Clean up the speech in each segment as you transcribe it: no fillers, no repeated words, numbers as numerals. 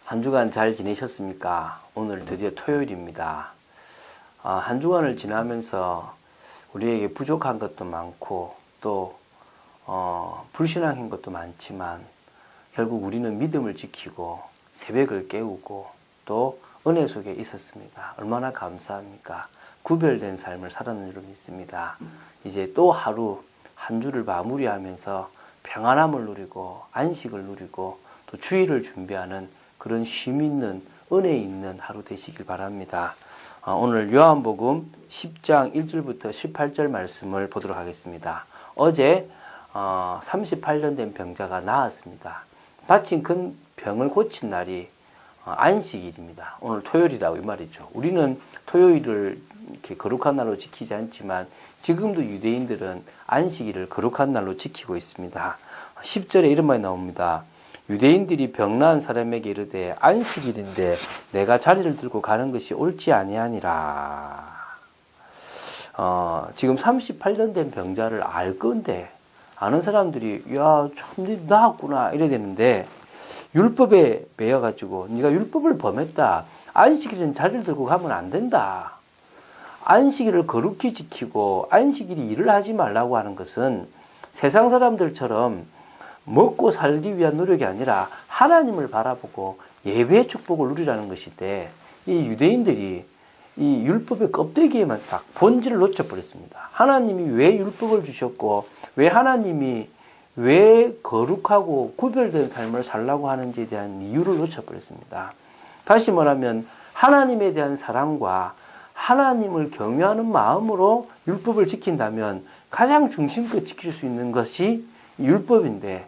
한 주간 잘 지내셨습니까? 오늘 드디어 토요일입니다. 한 주간을 지나면서 우리에게 부족한 것도 많고 또 불신앙인 것도 많지만 결국 우리는 믿음을 지키고 새벽을 깨우고 또 은혜 속에 있었습니다. 얼마나 감사합니까? 구별된 삶을 살았는 줄 믿습니다. 이제 또 하루 한 주를 마무리하면서 평안함을 누리고 안식을 누리고 또 주일을 준비하는 그런 쉼 있는 은혜 있는 하루 되시길 바랍니다. 오늘 요한복음 10장 1절부터 18절 말씀을 보도록 하겠습니다. 어제 38년 된 병자가 나았습니다. 마침 그 병을 고친 날이 안식일입니다. 오늘 토요일이라고 이 말이죠. 우리는 토요일을 이렇게 거룩한 날로 지키지 않지만 지금도 유대인들은 안식일을 거룩한 날로 지키고 있습니다. 10절에 이런 말이 나옵니다. 유대인들이 병 나은 사람에게 이르되 안식일인데 내가 자리를 들고 가는 것이 옳지 아니하니라. 지금 38년 된 병자를 알 건데 아는 사람들이 야, 참 나았구나 이래야 되는데 율법에 매여가지고 네가 율법을 범했다. 안식일은 자리를 들고 가면 안 된다. 안식일을 거룩히 지키고 안식일이 일을 하지 말라고 하는 것은 세상 사람들처럼 먹고 살기 위한 노력이 아니라 하나님을 바라보고 예배의 축복을 누리라는 것인데 이 유대인들이 이 율법의 껍데기에만 딱 본질을 놓쳐버렸습니다. 하나님이 왜 율법을 주셨고 왜 하나님이 왜 거룩하고 구별된 삶을 살라고 하는지에 대한 이유를 놓쳐버렸습니다. 다시 말하면 하나님에 대한 사랑과 하나님을 경외하는 마음으로 율법을 지킨다면 가장 중심껏 지킬 수 있는 것이 율법인데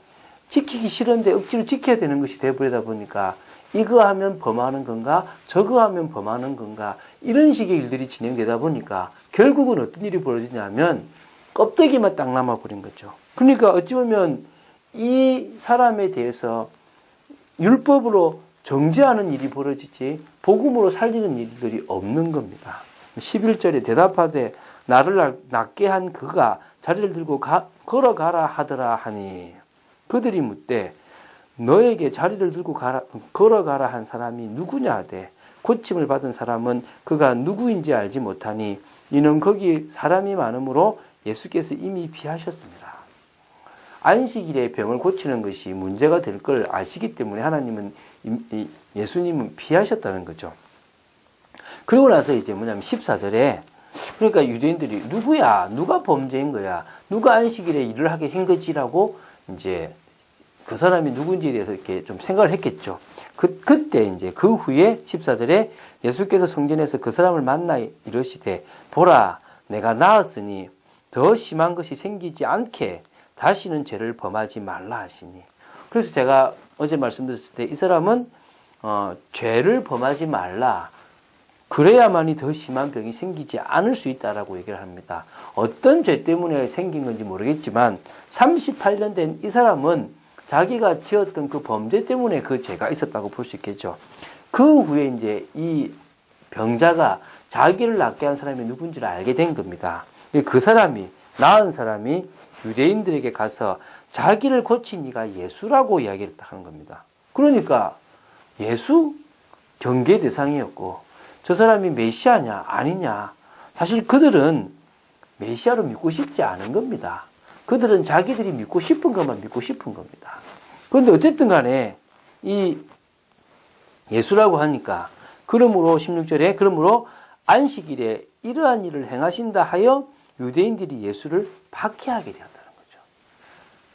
지키기 싫은데 억지로 지켜야 되는 것이 되어버리다 보니까 이거 하면 범하는 건가 저거 하면 범하는 건가 이런 식의 일들이 진행되다 보니까 결국은 어떤 일이 벌어지냐면 껍데기만 딱 남아버린 거죠. 그러니까 어찌 보면 이 사람에 대해서 율법으로 정죄하는 일이 벌어지지 복음으로 살리는 일들이 없는 겁니다. 11절에 대답하되 나를 낫게 한 그가 자리를 들고 걸어가라 하더라 하니 그들이 묻되 너에게 자리를 들고 걸어가라 한 사람이 누구냐 하되 고침을 받은 사람은 그가 누구인지 알지 못하니 이는 거기 사람이 많으므로 예수께서 이미 피하셨습니다. 안식일에 병을 고치는 것이 문제가 될 걸 아시기 때문에 하나님은 예수님은 피하셨다는 거죠. 그리고 나서 이제 뭐냐면 14절에 그러니까 유대인들이 누구야? 누가 범죄인 거야? 누가 안식일에 일을 하게 한 거지라고 이제 그 사람이 누군지에 대해서 이렇게 좀 생각을 했겠죠. 그때 이제 그 후에 14절에 예수께서 성전에서 그 사람을 만나 이르시되 보라 내가 나았으니 더 심한 것이 생기지 않게 다시는 죄를 범하지 말라 하시니. 그래서 제가 어제 말씀드렸을 때 이 사람은 죄를 범하지 말라. 그래야만이 더 심한 병이 생기지 않을 수 있다라고 얘기를 합니다. 어떤 죄 때문에 생긴 건지 모르겠지만 38년 된 이 사람은 자기가 지었던 그 범죄 때문에 그 죄가 있었다고 볼 수 있겠죠. 그 후에 이제 이 병자가 자기를 낫게 한 사람이 누군지를 알게 된 겁니다. 그 사람이 나은 사람이 유대인들에게 가서 자기를 고친 이가 예수라고 이야기를 하는 겁니다. 그러니까 예수 경계 대상이었고 저 사람이 메시아냐 아니냐 사실 그들은 메시아로 믿고 싶지 않은 겁니다. 그들은 자기들이 믿고 싶은 것만 믿고 싶은 겁니다. 그런데 어쨌든 간에 이 예수라고 하니까 그러므로 16절에 그러므로 안식일에 이러한 일을 행하신다 하여 유대인들이 예수를 박해하게 되었다는 거죠.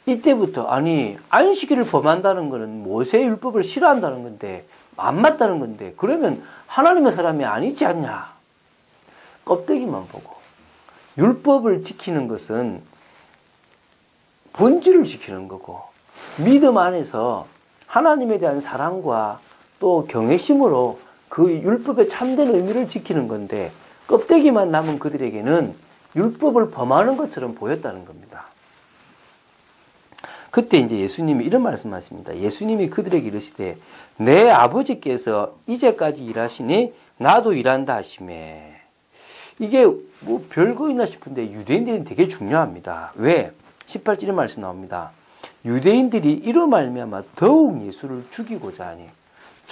이때부터 아니 안식일을 범한다는 것은 모세의 율법을 싫어한다는 건데 안 맞다는 건데 그러면 하나님의 사람이 아니지 않냐. 껍데기만 보고 율법을 지키는 것은 본질을 지키는 거고 믿음 안에서 하나님에 대한 사랑과 또 경외심으로 그 율법의 참된 의미를 지키는 건데 껍데기만 남은 그들에게는 율법을 범하는 것처럼 보였다는 겁니다. 그때 이제 예수님이 이런 말씀하십니다. 예수님이 그들에게 이르시되 내 아버지께서 이제까지 일하시니 나도 일한다 하시매. 이게 뭐 별거 있나 싶은데 유대인들은 되게 중요합니다. 왜? 18절의 말씀 나옵니다. 유대인들이 이로 말미암아 더욱 예수를 죽이고자 하니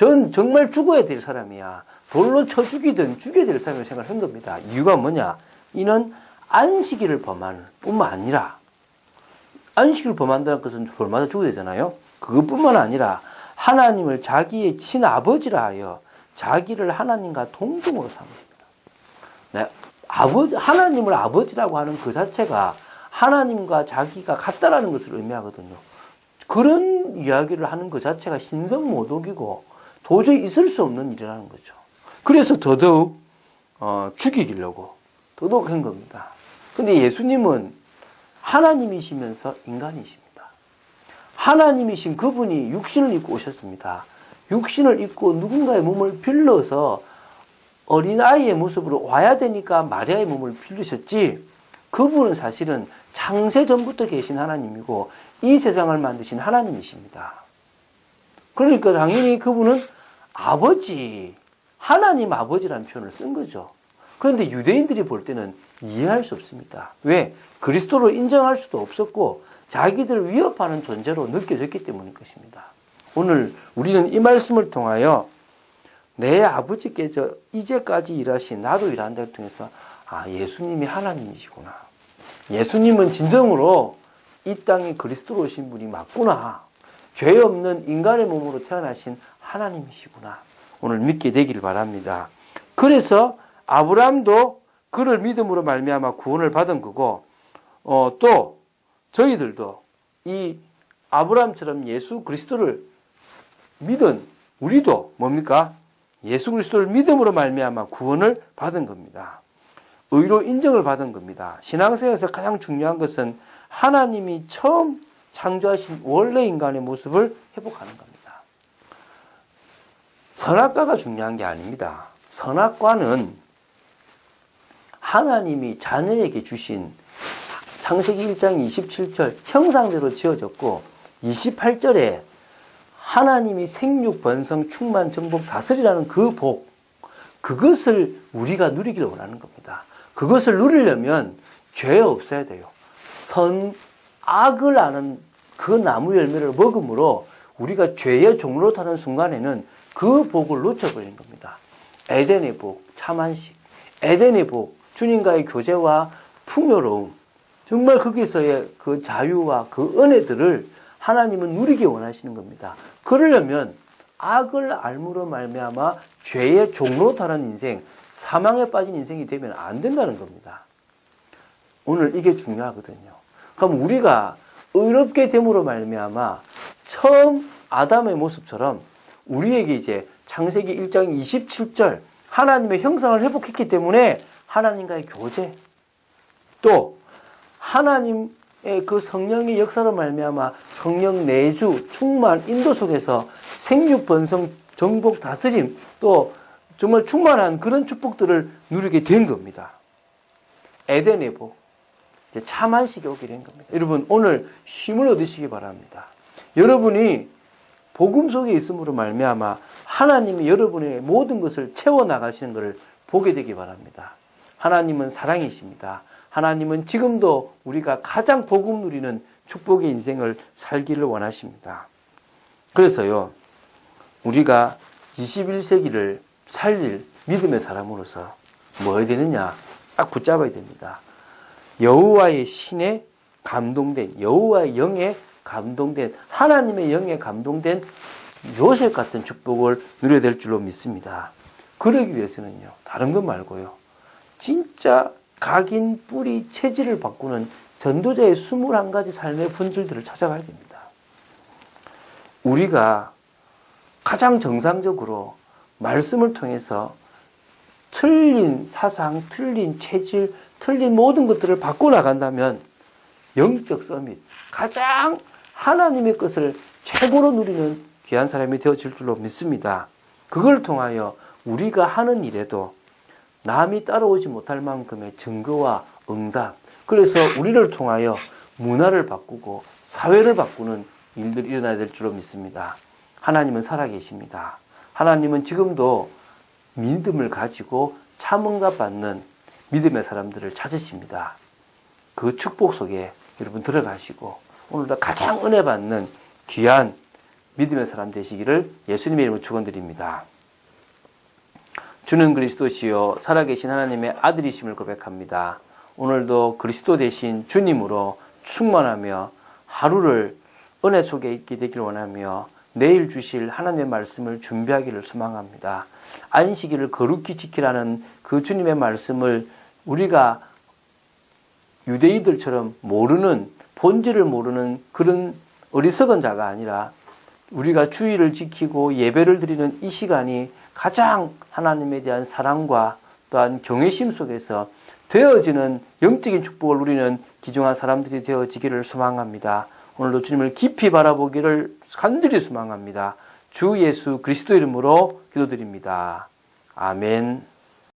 전 정말 죽어야 될 사람이야. 돌로 쳐 죽이든 죽여야 될 사람이라고 생각한 겁니다. 이유가 뭐냐? 이는 안식일을 범하는 뿐만 아니라, 안식일을 범한다는 것은 벌마다 죽어야 되잖아요. 그것뿐만 아니라 하나님을 자기의 친아버지라 하여 자기를 하나님과 동등으로 삼으십니다. 네, 하나님을 아버지라고 하는 그 자체가 하나님과 자기가 같다라는 것을 의미하거든요. 그런 이야기를 하는 그 자체가 신성모독이고 도저히 있을 수 없는 일이라는 거죠. 그래서 더더욱 죽이려고 더더욱 한 겁니다. 근데 예수님은 하나님이시면서 인간이십니다. 하나님이신 그분이 육신을 입고 오셨습니다. 육신을 입고 누군가의 몸을 빌려서 어린아이의 모습으로 와야 되니까 마리아의 몸을 빌리셨지, 그분은 사실은 창세전부터 계신 하나님이고 이 세상을 만드신 하나님이십니다. 그러니까 당연히 그분은 아버지, 하나님 아버지라는 표현을 쓴 거죠. 그런데 유대인들이 볼 때는 이해할 수 없습니다. 왜? 그리스도로 인정할 수도 없었고 자기들을 위협하는 존재로 느껴졌기 때문일 것입니다. 오늘 우리는 이 말씀을 통하여 내 아버지께서 이제까지 일하신 나도 일한다를 통해서 예수님이 하나님이시구나. 예수님은 진정으로 이 땅에 그리스도로 오신 분이 맞구나. 죄 없는 인간의 몸으로 태어나신 하나님이시구나. 오늘 믿게 되기를 바랍니다. 그래서 아브라함도 그를 믿음으로 말미암아 구원을 받은 거고, 또 저희들도 이 아브라함처럼 예수 그리스도를 믿은 우리도 뭡니까? 예수 그리스도를 믿음으로 말미암아 구원을 받은 겁니다. 의로 인정을 받은 겁니다. 신앙생활에서 가장 중요한 것은 하나님이 처음 창조하신 원래 인간의 모습을 회복하는 겁니다. 선악과가 중요한 게 아닙니다. 선악과는 하나님이 자녀에게 주신 창세기 1장 27절 형상대로 지어졌고 28절에 하나님이 생육, 번성, 충만, 정복, 다스리라는 그 복, 그것을 우리가 누리기를 원하는 겁니다. 그것을 누리려면 죄 없어야 돼요. 악을 아는 그 나무 열매를 먹음으로 우리가 죄의 종로로 타는 순간에는 그 복을 놓쳐버리는 겁니다. 에덴의 복, 참안식, 에덴의 복, 주님과의 교제와 풍요로움, 정말 거기서의 그 자유와 그 은혜들을 하나님은 누리기 원하시는 겁니다. 그러려면 악을 알므로 말미암아 죄의 종로로 타는 인생, 사망에 빠진 인생이 되면 안 된다는 겁니다. 오늘 이게 중요하거든요. 그럼 우리가 의롭게 됨으로 말미암아 처음 아담의 모습처럼 우리에게 이제 창세기 1장 27절 하나님의 형상을 회복했기 때문에 하나님과의 교제, 또 하나님의 그 성령의 역사로 말미암아 성령 내주, 충만, 인도 속에서 생육, 번성, 정복, 다스림, 또 정말 충만한 그런 축복들을 누리게 된 겁니다. 에덴의 복, 이제 참안식이 오게 된 겁니다. 여러분 오늘 쉼을 얻으시기 바랍니다. 여러분이 복음 속에 있음으로 말미암아 하나님이 여러분의 모든 것을 채워나가시는 것을 보게 되기 바랍니다. 하나님은 사랑이십니다. 하나님은 지금도 우리가 가장 복음 누리는 축복의 인생을 살기를 원하십니다. 그래서요, 우리가 21세기를 살릴 믿음의 사람으로서 뭐 해야 되느냐? 딱 붙잡아야 됩니다. 여호와의 신에 감동된, 여호와의 영에 감동된, 하나님의 영에 감동된 요셉 같은 축복을 누려야 될 줄로 믿습니다. 그러기 위해서는요, 다른 것 말고요, 진짜 각인, 뿌리, 체질을 바꾸는 전도자의 21가지 삶의 본질들을 찾아가야 됩니다. 우리가 가장 정상적으로 말씀을 통해서 틀린 사상, 틀린 체질, 틀린 모든 것들을 바꿔나간다면 영적 서밋, 가장 하나님의 것을 최고로 누리는 귀한 사람이 되어질 줄로 믿습니다. 그걸 통하여 우리가 하는 일에도 남이 따라오지 못할 만큼의 증거와 응답, 그래서 우리를 통하여 문화를 바꾸고 사회를 바꾸는 일들이 일어나야 될 줄로 믿습니다. 하나님은 살아계십니다. 하나님은 지금도 믿음을 가지고 참응답 받는 믿음의 사람들을 찾으십니다. 그 축복 속에 여러분 들어가시고 오늘도 가장 은혜 받는 귀한 믿음의 사람 되시기를 예수님의 이름으로 축원드립니다. 주는 그리스도시요 살아계신 하나님의 아들이심을 고백합니다. 오늘도 그리스도 되신 주님으로 충만하며 하루를 은혜 속에 있게 되기를 원하며 내일 주실 하나님의 말씀을 준비하기를 소망합니다. 안식일을 거룩히 지키라는 그 주님의 말씀을 우리가 유대인들처럼 모르는, 본질을 모르는 그런 어리석은 자가 아니라 우리가 주의를 지키고 예배를 드리는 이 시간이 가장 하나님에 대한 사랑과 또한 경외심 속에서 되어지는 영적인 축복을 누리는 귀중한 사람들이 되어지기를 소망합니다. 오늘도 주님을 깊이 바라보기를 간절히 소망합니다. 주 예수 그리스도 이름으로 기도드립니다. 아멘.